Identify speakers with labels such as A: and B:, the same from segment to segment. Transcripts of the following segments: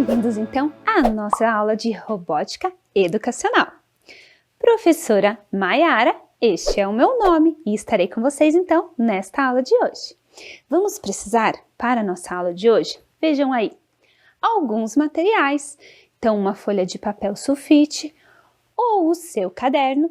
A: Bem-vindos então à nossa aula de robótica educacional. Professora Maiara, este é o meu nome e estarei com vocês então nesta aula de hoje. Vamos precisar para a nossa aula de hoje, vejam aí, alguns materiais, então uma folha de papel sulfite ou o seu caderno,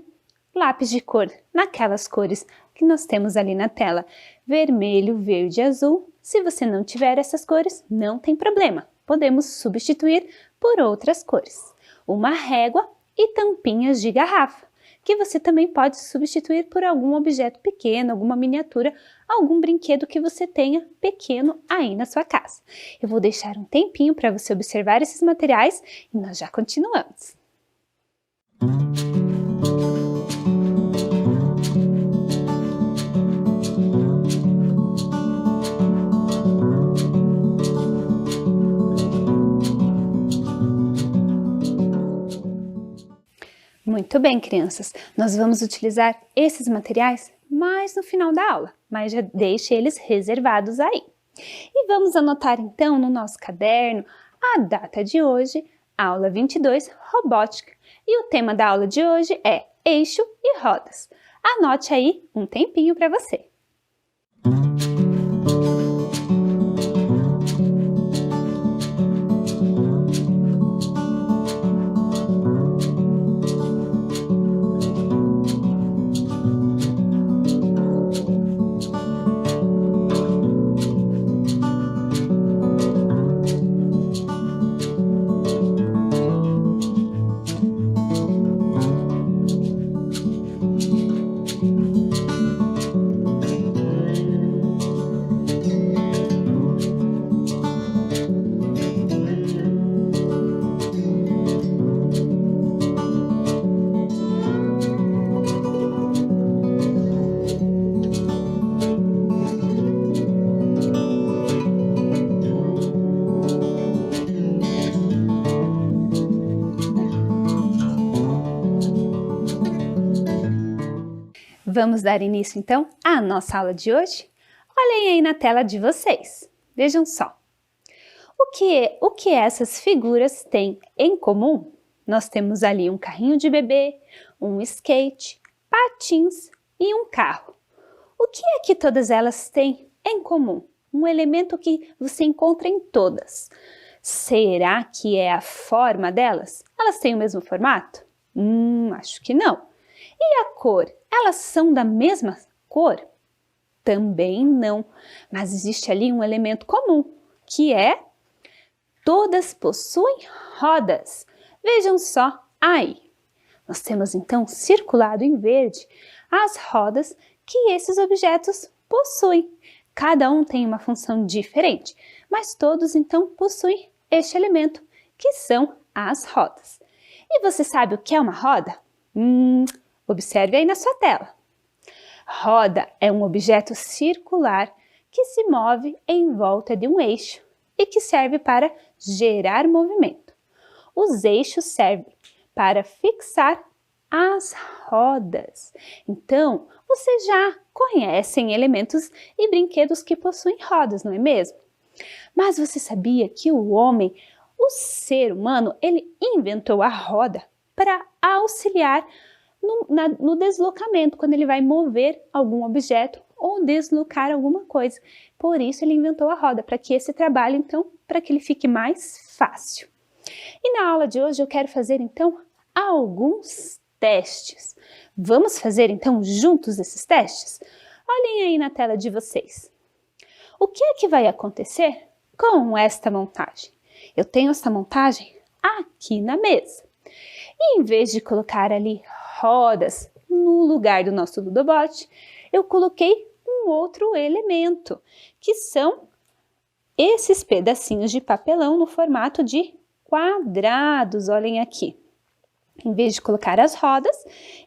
A: lápis de cor naquelas cores que nós temos ali na tela, vermelho, verde e azul. Se você não tiver essas cores, não tem problema, podemos substituir por outras cores. Uma régua e tampinhas de garrafa, que você também pode substituir por algum objeto pequeno, alguma miniatura, algum brinquedo que você tenha pequeno aí na sua casa. Eu vou deixar um tempinho para você observar esses materiais e nós já continuamos. Muito bem, crianças, nós vamos utilizar esses materiais mais no final da aula, mas já deixe eles reservados aí. E vamos anotar então no nosso caderno a data de hoje, aula 22, robótica. E o tema da aula de hoje é eixo e rodas. Anote aí um tempinho para você. Vamos dar início então à nossa aula de hoje? Olhem aí na tela de vocês, vejam só. O que essas figuras têm em comum? Nós temos ali um carrinho de bebê, um skate, patins e um carro. O que é que todas elas têm em comum? Um elemento que você encontra em todas. Será que é a forma delas? Elas têm o mesmo formato? Acho que não. E a cor? Elas são da mesma cor? Também não, mas existe ali um elemento comum, que é todas possuem rodas. Vejam só aí. Nós temos então circulado em verde as rodas que esses objetos possuem. Cada um tem uma função diferente, mas todos então possuem este elemento, que são as rodas. E você sabe o que é uma roda? Observe aí na sua tela. Roda é um objeto circular que se move em volta de um eixo e que serve para gerar movimento. Os eixos servem para fixar as rodas. Então, vocês já conhecem elementos e brinquedos que possuem rodas, não é mesmo? Mas você sabia que o homem, o ser humano, ele inventou a roda para auxiliar no deslocamento, quando ele vai mover algum objeto ou deslocar alguma coisa. Por isso ele inventou a roda, para que esse trabalho, então, para que ele fique mais fácil. E na aula de hoje eu quero fazer, então, alguns testes. Vamos fazer, então, juntos esses testes? Olhem aí na tela de vocês. O que é que vai acontecer com esta montagem? Eu tenho essa montagem aqui na mesa. E em vez de colocar ali rodas no lugar do nosso Ludobot, eu coloquei um outro elemento, que são esses pedacinhos de papelão no formato de quadrados, olhem aqui. Em vez de colocar as rodas,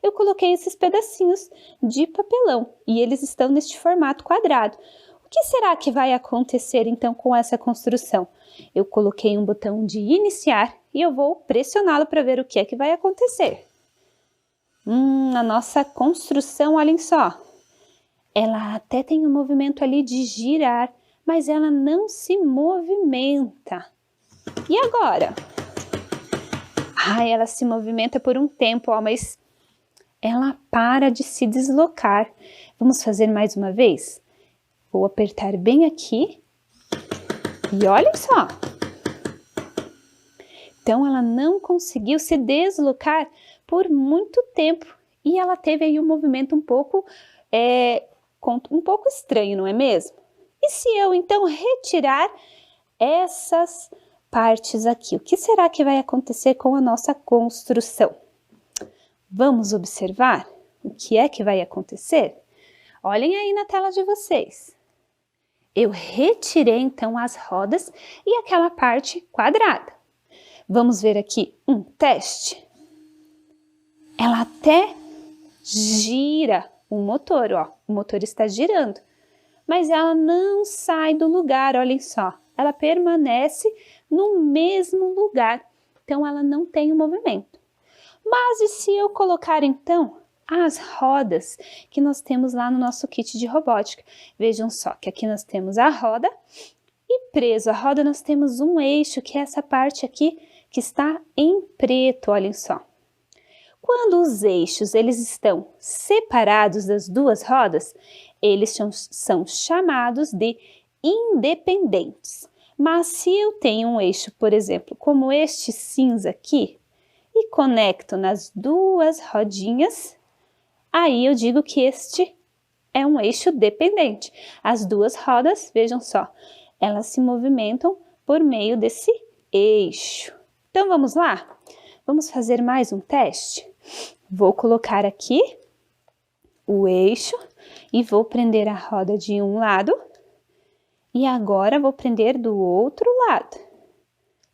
A: eu coloquei esses pedacinhos de papelão e eles estão neste formato quadrado. O que será que vai acontecer então com essa construção? Eu coloquei um botão de iniciar e eu vou pressioná-lo para ver o que é que vai acontecer. A nossa construção, olhem só, ela até tem um movimento ali de girar, mas ela não se movimenta. E agora? Ai, ela se movimenta por um tempo, ó, mas ela para de se deslocar. Vamos fazer mais uma vez? Vou apertar bem aqui. E olhem só. Então, ela não conseguiu se deslocar por muito tempo. E ela teve aí um movimento um pouco estranho, não é mesmo? E se eu, então, retirar essas partes aqui? O que será que vai acontecer com a nossa construção? Vamos observar o que é que vai acontecer? Olhem aí na tela de vocês. Eu retirei, então, as rodas e aquela parte quadrada. Vamos ver aqui um teste. Ela até gira o motor, ó. O motor está girando, mas ela não sai do lugar, olhem só. Ela permanece no mesmo lugar, então ela não tem o movimento. Mas e se eu colocar, então, as rodas que nós temos lá no nosso kit de robótica? Vejam só que aqui nós temos a roda e preso à roda nós temos um eixo, que é essa parte aqui que está em preto, olhem só. Quando os eixos eles estão separados das duas rodas, eles são chamados de independentes. Mas se eu tenho um eixo, por exemplo, como este cinza aqui, e conecto nas duas rodinhas, aí eu digo que este é um eixo dependente. As duas rodas, vejam só, elas se movimentam por meio desse eixo. Então vamos lá? Vamos fazer mais um teste? Vou colocar aqui o eixo e vou prender a roda de um lado e agora vou prender do outro lado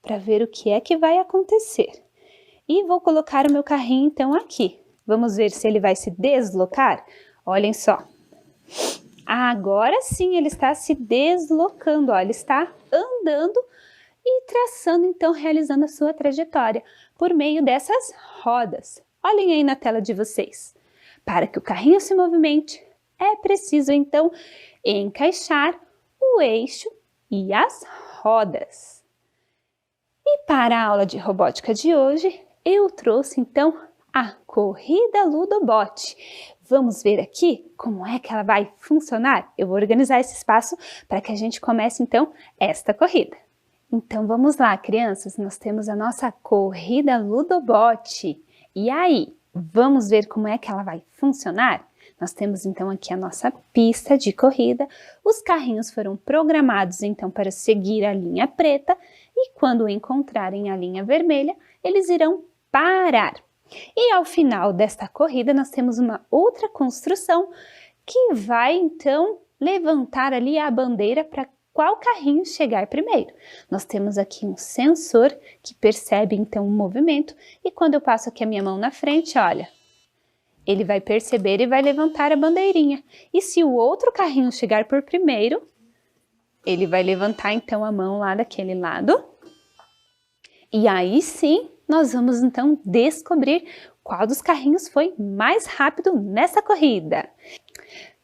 A: para ver o que é que vai acontecer. E vou colocar o meu carrinho então aqui. Vamos ver se ele vai se deslocar? Olhem só. Agora sim ele está se deslocando, ó, ele está andando e traçando, então, realizando a sua trajetória por meio dessas rodas. Olhem aí na tela de vocês. Para que o carrinho se movimente, é preciso, então, encaixar o eixo e as rodas. E para a aula de robótica de hoje, eu trouxe, então, a corrida Ludobot. Vamos ver aqui como é que ela vai funcionar? Eu vou organizar esse espaço para que a gente comece, então, esta corrida. Então, vamos lá, crianças, nós temos a nossa corrida Ludobot. E aí, vamos ver como é que ela vai funcionar? Nós temos, então, aqui a nossa pista de corrida. Os carrinhos foram programados, então, para seguir a linha preta e quando encontrarem a linha vermelha, eles irão parar. E ao final desta corrida, nós temos uma outra construção que vai, então, levantar ali a bandeira para qual carrinho chegar primeiro. Nós temos aqui um sensor que percebe, então, o movimento e quando eu passo aqui a minha mão na frente, olha, ele vai perceber e vai levantar a bandeirinha. E se o outro carrinho chegar por primeiro, ele vai levantar, então, a mão lá daquele lado. E aí sim, nós vamos, então, descobrir qual dos carrinhos foi mais rápido nessa corrida.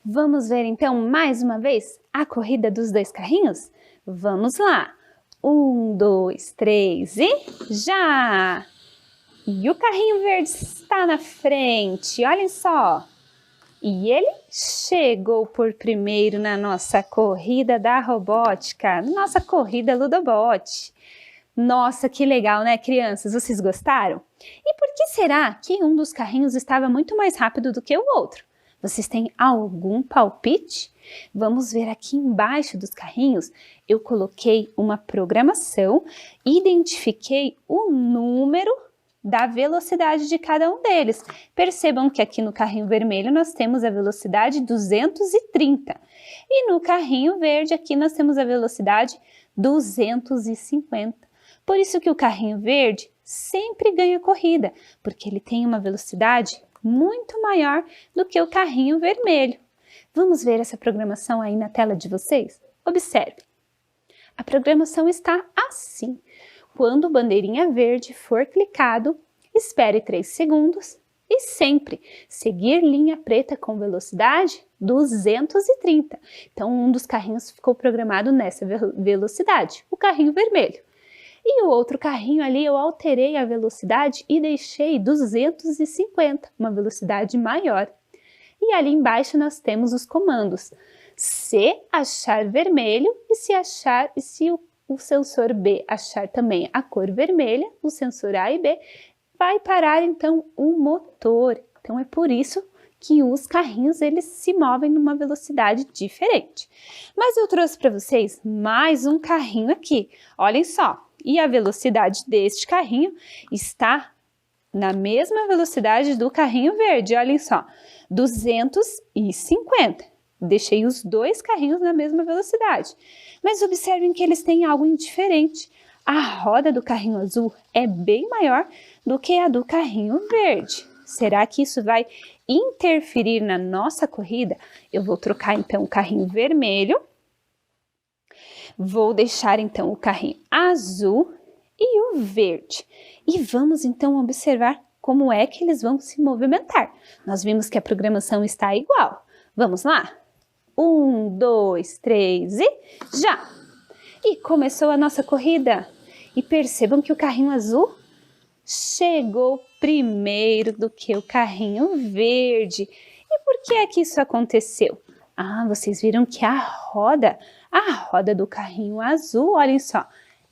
A: Vamos ver, então, mais uma vez a corrida dos dois carrinhos? Vamos lá! 1, 2, 3 e já! E o carrinho verde está na frente, olhem só! E ele chegou por primeiro na nossa corrida da robótica, nossa corrida Ludobot. Nossa, que legal, né, crianças? Vocês gostaram? E por que será que um dos carrinhos estava muito mais rápido do que o outro? Vocês têm algum palpite? Vamos ver aqui embaixo dos carrinhos. Eu coloquei uma programação e identifiquei o número da velocidade de cada um deles. Percebam que aqui no carrinho vermelho nós temos a velocidade 230 e no carrinho verde aqui nós temos a velocidade 250. Por isso que o carrinho verde sempre ganha corrida, porque ele tem uma velocidade muito maior do que o carrinho vermelho. Vamos ver essa programação aí na tela de vocês? Observe. A programação está assim. Quando bandeirinha verde for clicado, espere 3 segundos e sempre seguir linha preta com velocidade 230. Então, um dos carrinhos ficou programado nessa velocidade, o carrinho vermelho. E o outro carrinho ali eu alterei a velocidade e deixei 250, uma velocidade maior. E ali embaixo nós temos os comandos. Se achar vermelho e se o sensor B achar também a cor vermelha, o sensor A e B, vai parar então o motor. Então é por isso que os carrinhos eles se movem numa velocidade diferente. Mas eu trouxe para vocês mais um carrinho aqui. Olhem só, e a velocidade deste carrinho está na mesma velocidade do carrinho verde, olhem só, 250. Deixei os dois carrinhos na mesma velocidade. Mas observem que eles têm algo diferente. A roda do carrinho azul é bem maior do que a do carrinho verde. Será que isso vai interferir na nossa corrida? Eu vou trocar então o carrinho vermelho. Vou deixar então o carrinho azul e o verde. E vamos então observar como é que eles vão se movimentar. Nós vimos que a programação está igual. Vamos lá? 1, 2, 3 e já! E começou a nossa corrida. E percebam que o carrinho azul chegou primeiro do que o carrinho verde. E por que é que isso aconteceu? Ah, vocês viram que a roda do carrinho azul, olhem só,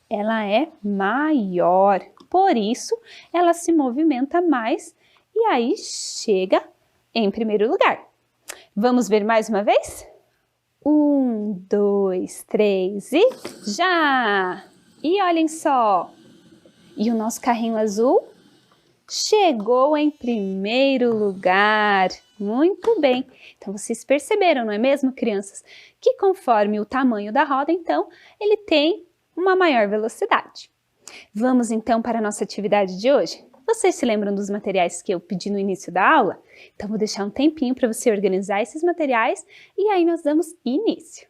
A: ela é maior. Por isso, ela se movimenta mais e aí chega em primeiro lugar. Vamos ver mais uma vez? 1, 2, 3 e já! E olhem só! E o nosso carrinho azul chegou em primeiro lugar. Muito bem! Então, vocês perceberam, não é mesmo, crianças? Que conforme o tamanho da roda, então, ele tem uma maior velocidade. Vamos, então, para a nossa atividade de hoje? Vocês se lembram dos materiais que eu pedi no início da aula? Então, vou deixar um tempinho para você organizar esses materiais e aí nós damos início.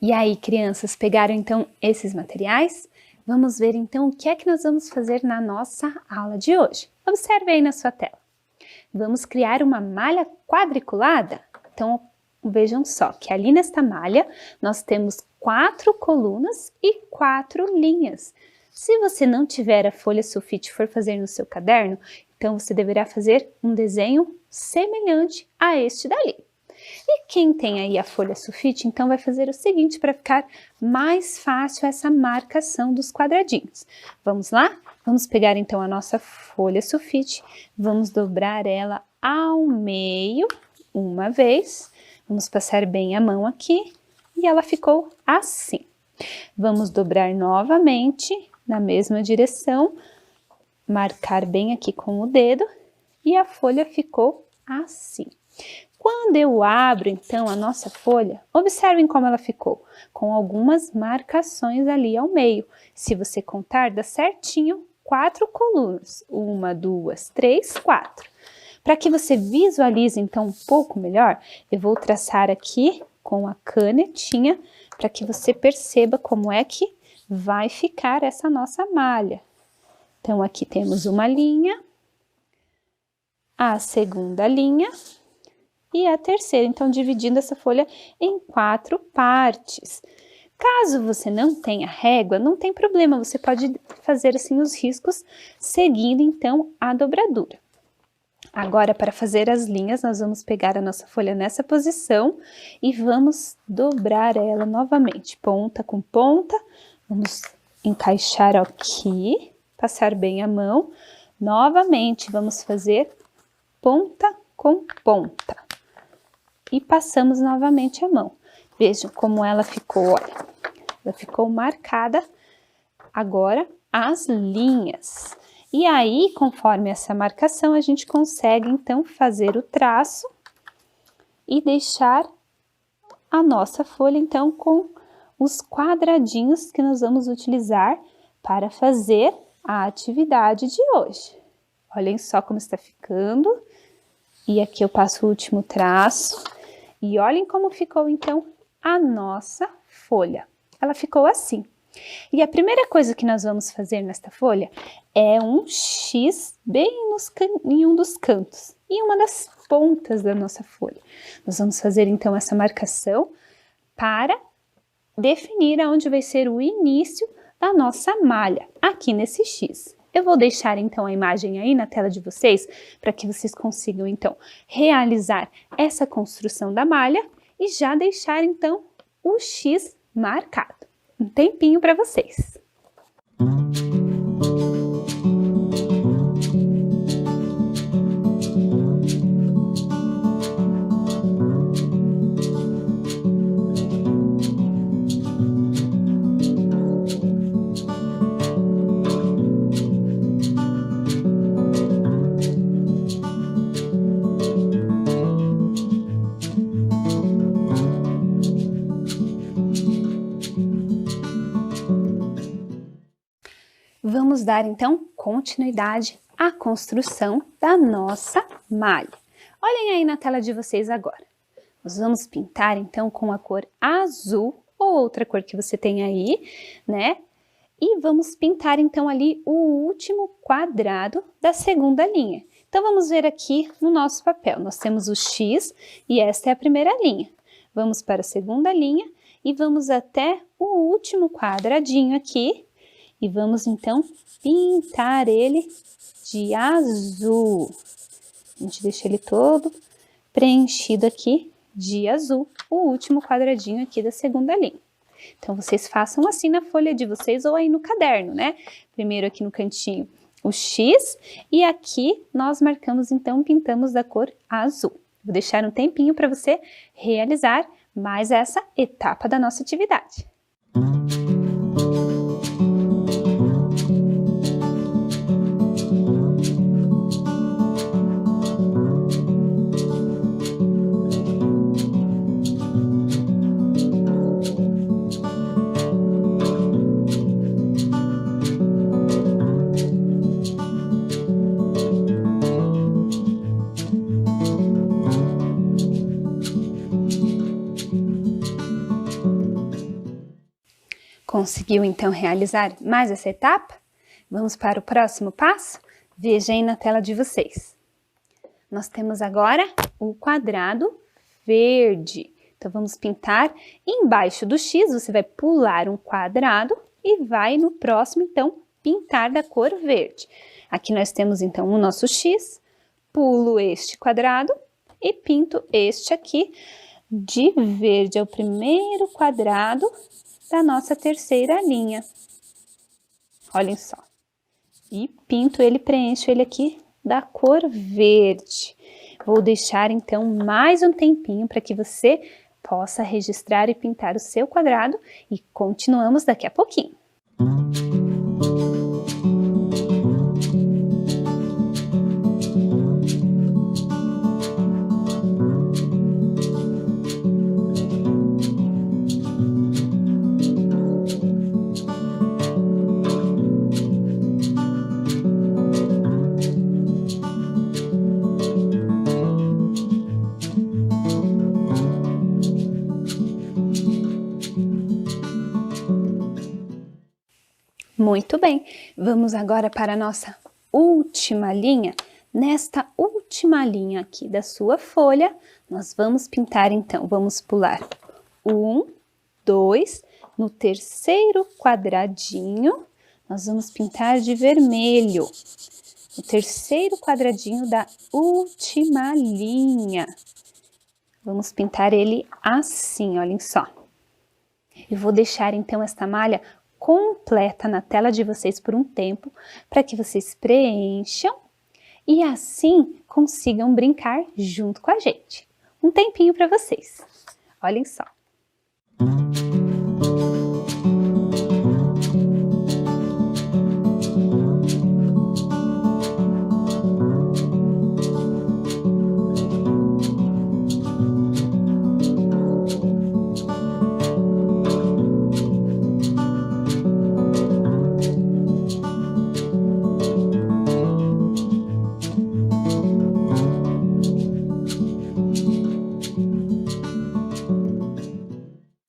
A: E aí, crianças, pegaram então esses materiais? Vamos ver então o que é que nós vamos fazer na nossa aula de hoje. Observe aí na sua tela. Vamos criar uma malha quadriculada? Então, vejam só que ali nesta malha nós temos 4 colunas e 4 linhas. Se você não tiver a folha sulfite e for fazer no seu caderno, então você deverá fazer um desenho semelhante a este dali. E quem tem aí a folha sulfite, então vai fazer o seguinte para ficar mais fácil essa marcação dos quadradinhos. Vamos lá? Vamos pegar então a nossa folha sulfite, vamos dobrar ela ao meio uma vez, vamos passar bem a mão aqui e ela ficou assim. Vamos dobrar novamente na mesma direção, marcar bem aqui com o dedo e a folha ficou assim. Quando eu abro, então, a nossa folha, observem como ela ficou, com algumas marcações ali ao meio. Se você contar, dá certinho 4 colunas. 1, 2, 3, 4. Para que você visualize, então, um pouco melhor, eu vou traçar aqui com a canetinha, para que você perceba como é que vai ficar essa nossa malha. Então, aqui temos uma linha, a segunda linha, e a terceira, então dividindo essa folha em 4 partes. Caso você não tenha régua, não tem problema, você pode fazer assim os riscos, seguindo então a dobradura. Agora, para fazer as linhas, nós vamos pegar a nossa folha nessa posição e vamos dobrar ela novamente, ponta com ponta, vamos encaixar aqui, passar bem a mão, novamente vamos fazer ponta com ponta. E passamos novamente a mão. Vejam como ela ficou, olha. Ela ficou marcada agora as linhas. E aí, conforme essa marcação, a gente consegue então fazer o traço e deixar a nossa folha então com os quadradinhos que nós vamos utilizar para fazer a atividade de hoje. Olhem só como está ficando. E aqui eu passo o último traço. E olhem como ficou então a nossa folha. Ela ficou assim. E a primeira coisa que nós vamos fazer nesta folha é um X bem em um dos cantos, em uma das pontas da nossa folha. Nós vamos fazer então essa marcação para definir aonde vai ser o início da nossa malha, aqui nesse X. Eu vou deixar então a imagem aí na tela de vocês, para que vocês consigam então realizar essa construção da malha e já deixar então o X marcado. Um tempinho para vocês. Vamos dar então continuidade à construção da nossa malha. Olhem aí na tela de vocês agora. Nós vamos pintar então com a cor azul ou outra cor que você tem aí, né? E vamos pintar então ali o último quadrado da segunda linha. Então vamos ver aqui no nosso papel. Nós temos o X e esta é a primeira linha. Vamos para a segunda linha e vamos até o último quadradinho aqui. E vamos então pintar ele de azul. A gente deixa ele todo preenchido aqui de azul, o último quadradinho aqui da segunda linha. Então, vocês façam assim na folha de vocês ou aí no caderno, né? Primeiro aqui no cantinho o X e aqui nós marcamos então, pintamos da cor azul. Vou deixar um tempinho para você realizar mais essa etapa da nossa atividade. Conseguiu então realizar mais essa etapa? Vamos para o próximo passo? Veja aí na tela de vocês. Nós temos agora o quadrado verde. Então vamos pintar embaixo do X, você vai pular um quadrado e vai no próximo então pintar da cor verde. Aqui nós temos então o nosso X, pulo este quadrado e pinto este aqui de verde, é o primeiro quadrado da nossa terceira linha. Olhem só. E pinto ele, preencho ele aqui da cor verde. Vou deixar então mais um tempinho para que você possa registrar e pintar o seu quadrado e continuamos daqui a pouquinho. Muito bem, vamos agora para a nossa última linha. Nesta última linha aqui da sua folha, nós vamos pintar então, vamos pular 1, 2, no terceiro quadradinho, nós vamos pintar de vermelho. O terceiro quadradinho da última linha. Vamos pintar ele assim, olhem só. Eu vou deixar então esta malha completa na tela de vocês por um tempo, para que vocês preencham e assim consigam brincar junto com a gente. Um tempinho para vocês. Olhem só.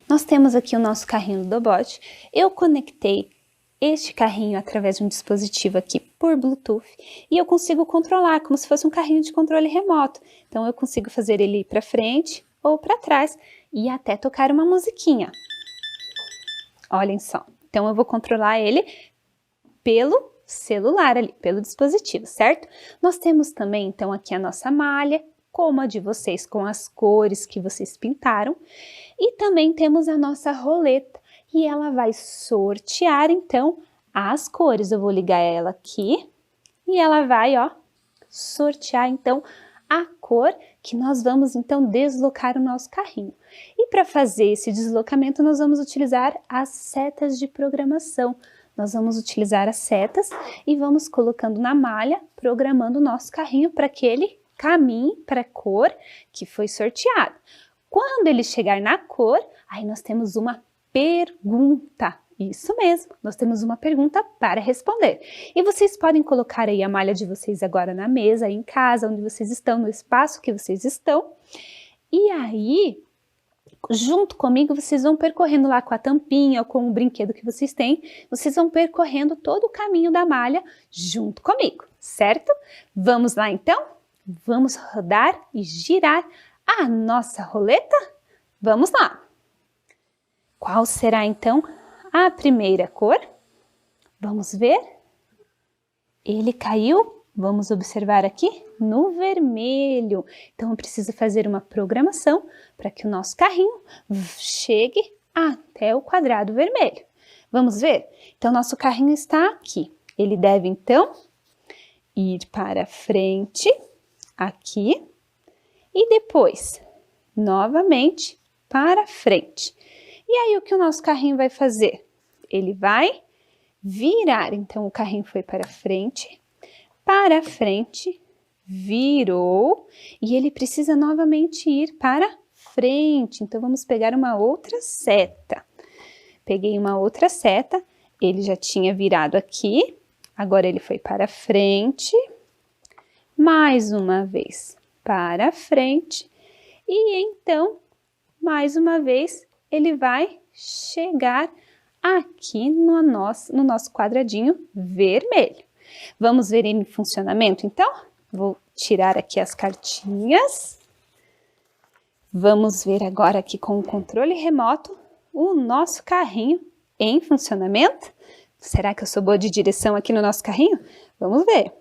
A: Nós temos aqui o nosso carrinho do Dobot. Eu conectei este carrinho através de um dispositivo aqui por Bluetooth e eu consigo controlar como se fosse um carrinho de controle remoto. Então eu consigo fazer ele ir para frente ou para trás e até tocar uma musiquinha. Olhem só. Então eu vou controlar ele pelo celular ali, pelo dispositivo, certo? Nós temos também então aqui a nossa malha, como a de vocês, com as cores que vocês pintaram. E também temos a nossa roleta e ela vai sortear então as cores. Eu vou ligar ela aqui e ela vai, ó, sortear então a cor que nós vamos então deslocar o nosso carrinho. E para fazer esse deslocamento nós vamos utilizar as setas de programação. Nós vamos utilizar as setas e vamos colocando na malha, programando o nosso carrinho para que ele caminhe para a cor que foi sorteada. Quando ele chegar na cor, aí nós temos uma pergunta. Isso mesmo, nós temos uma pergunta para responder. E vocês podem colocar aí a malha de vocês agora na mesa, aí em casa, onde vocês estão, no espaço que vocês estão. E aí, junto comigo, vocês vão percorrendo lá com a tampinha ou com o brinquedo que vocês têm. Vocês vão percorrendo todo o caminho da malha junto comigo, certo? Vamos lá então? Vamos rodar e girar a nossa roleta? Vamos lá! Qual será então a primeira cor? Vamos ver? Ele caiu, vamos observar aqui, no vermelho. Então eu preciso fazer uma programação para que o nosso carrinho chegue até o quadrado vermelho. Vamos ver? Então nosso carrinho está aqui. Ele deve então ir para frente, aqui, e depois, novamente, para frente. E aí, o que o nosso carrinho vai fazer? Ele vai virar. Então, o carrinho foi para frente, virou, e ele precisa novamente ir para frente. Então, vamos pegar uma outra seta. Peguei uma outra seta, ele já tinha virado aqui, agora ele foi para frente, mais uma vez para frente, e então, mais uma vez, ele vai chegar aqui no nosso quadradinho vermelho. Vamos ver ele em funcionamento, então? Vou tirar aqui as cartinhas. Vamos ver agora aqui com o controle remoto o nosso carrinho em funcionamento. Será que eu sou boa de direção aqui no nosso carrinho? Vamos ver.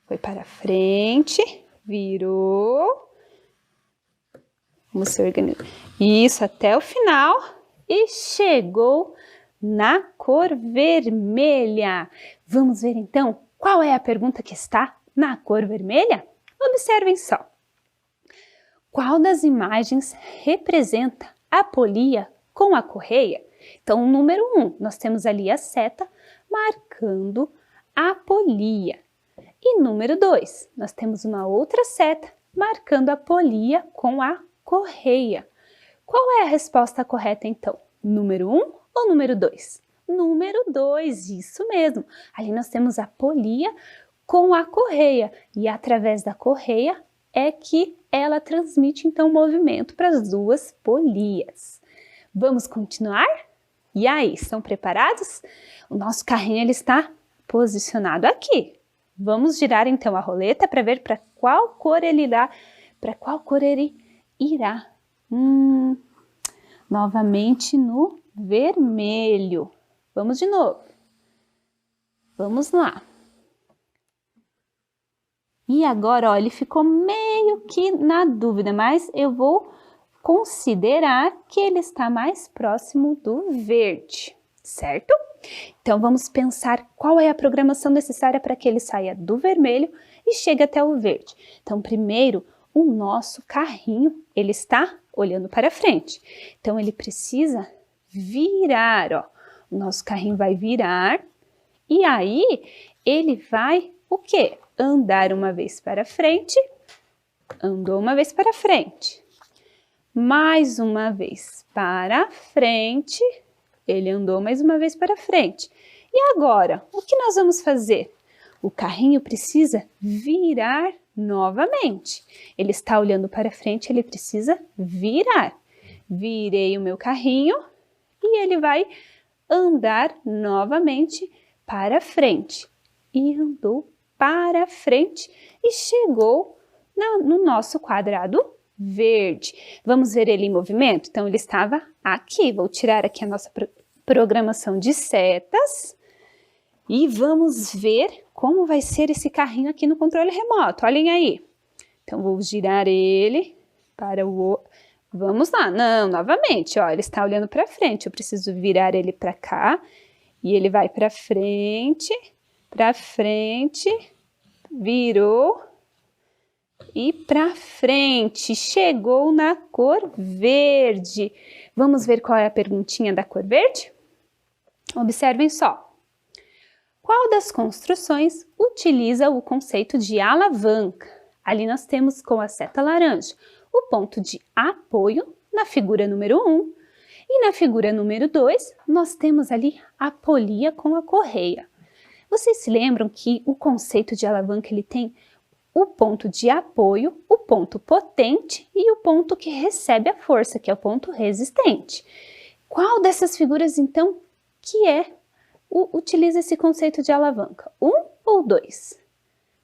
A: Foi para frente, virou. Vamos se organizar. Isso, até o final. E chegou na cor vermelha. Vamos ver então qual é a pergunta que está na cor vermelha? Observem só. Qual das imagens representa a polia com a correia? Então, número 1, nós temos ali a seta marcando a polia. E número 2, nós temos uma outra seta marcando a polia com a correia. Qual é a resposta correta, então? Número 1 ou número 2? Número 2, isso mesmo. Ali nós temos a polia com a correia. E através da correia é que ela transmite, então, movimento para as duas polias. Vamos continuar? E aí, estão preparados? O nosso carrinho ele está posicionado aqui. Vamos girar então a roleta para ver para qual cor ele irá. Para qual cor ele irá? Novamente no vermelho. Vamos de novo. Vamos lá. E agora, ó, ele ficou meio que na dúvida, mas eu vou considerar que ele está mais próximo do verde, certo? Então, vamos pensar qual é a programação necessária para que ele saia do vermelho e chegue até o verde. Então, primeiro, o nosso carrinho, ele está olhando para frente. Então, ele precisa virar, ó. O nosso carrinho vai virar e aí ele vai o quê? Andar uma vez para frente, andou uma vez para frente. Mais uma vez para frente, ele andou mais uma vez para frente. E agora, o que nós vamos fazer? O carrinho precisa virar novamente. Ele está olhando para frente, ele precisa virar. Virei o meu carrinho e ele vai andar novamente para frente. E andou para frente e chegou no nosso quadrado verde. Vamos ver ele em movimento? Então, ele estava aqui. Vou tirar aqui a nossa programação de setas e vamos ver como vai ser esse carrinho aqui no controle remoto. Olhem aí. Então, vou girar ele para o... Vamos lá. Não, novamente, ó, ele está olhando para frente. Eu preciso virar ele para cá e ele vai para frente, virou e para frente. Chegou na cor verde. Vamos ver qual é a perguntinha da cor verde? Observem só. Qual das construções utiliza o conceito de alavanca? Ali nós temos com a seta laranja o ponto de apoio na figura número 1 e na figura número 2 nós temos ali a polia com a correia. Vocês se lembram que o conceito de alavanca ele tem o ponto de apoio, o ponto potente e o ponto que recebe a força, que é o ponto resistente. Qual dessas figuras então que utiliza esse conceito de alavanca? 1 ou 2?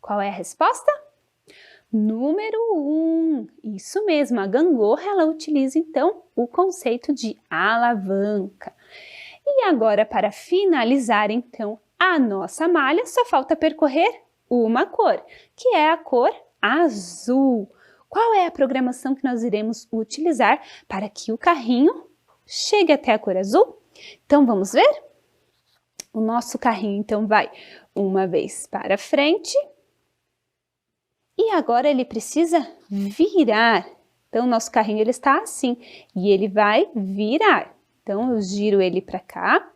A: Qual é a resposta? Número 1. Isso mesmo, a gangorra ela utiliza então o conceito de alavanca. E agora para finalizar então a nossa malha, só falta percorrer uma cor, que é a cor azul. Qual é a programação que nós iremos utilizar para que o carrinho chegue até a cor azul? Então vamos ver? O nosso carrinho então vai uma vez para frente e agora ele precisa virar. Então o nosso carrinho ele está assim e ele vai virar. Então eu giro ele para cá,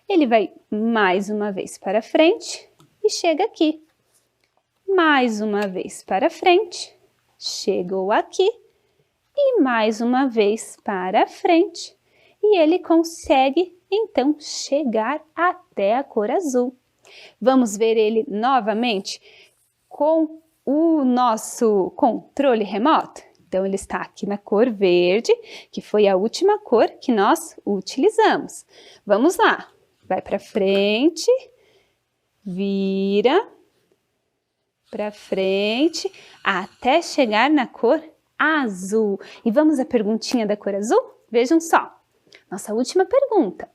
A: ele vai mais uma vez para frente e chega aqui. Mais uma vez para frente, chegou aqui e mais uma vez para frente e ele consegue então chegar até a cor azul. Vamos ver ele novamente com o nosso controle remoto? Então ele está aqui na cor verde, que foi a última cor que nós utilizamos. Vamos lá, vai para frente, vira para frente até chegar na cor azul. E vamos à perguntinha da cor azul? Vejam só, nossa última pergunta.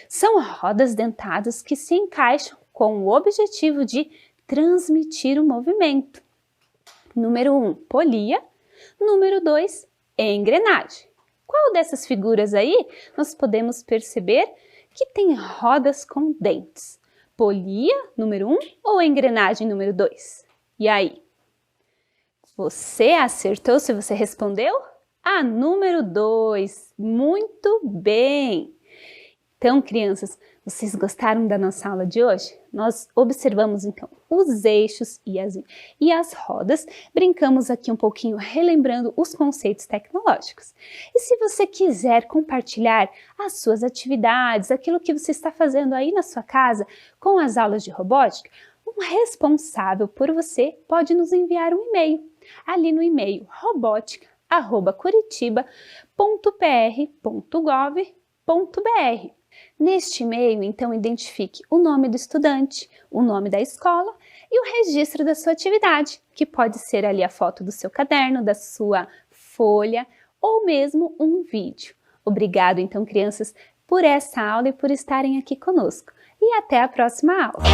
A: São rodas dentadas que se encaixam com o objetivo de transmitir o movimento. Número 1, polia. Número 2, engrenagem. Qual dessas figuras aí nós podemos perceber que tem rodas com dentes? Polia, número 1, ou engrenagem, número 2? E aí? Você acertou se você respondeu? A número 2. Muito bem! Então, crianças, vocês gostaram da nossa aula de hoje? Nós observamos, então, os eixos e as rodas, brincamos aqui um pouquinho relembrando os conceitos tecnológicos. E se você quiser compartilhar as suas atividades, aquilo que você está fazendo aí na sua casa com as aulas de robótica, um responsável por você pode nos enviar um e-mail. Ali no e-mail robotica@curitiba.pr.gov.br. Neste e-mail, então, identifique o nome do estudante, o nome da escola e o registro da sua atividade, que pode ser ali a foto do seu caderno, da sua folha ou mesmo um vídeo. Obrigado, então, crianças, por essa aula e por estarem aqui conosco. E até a próxima aula!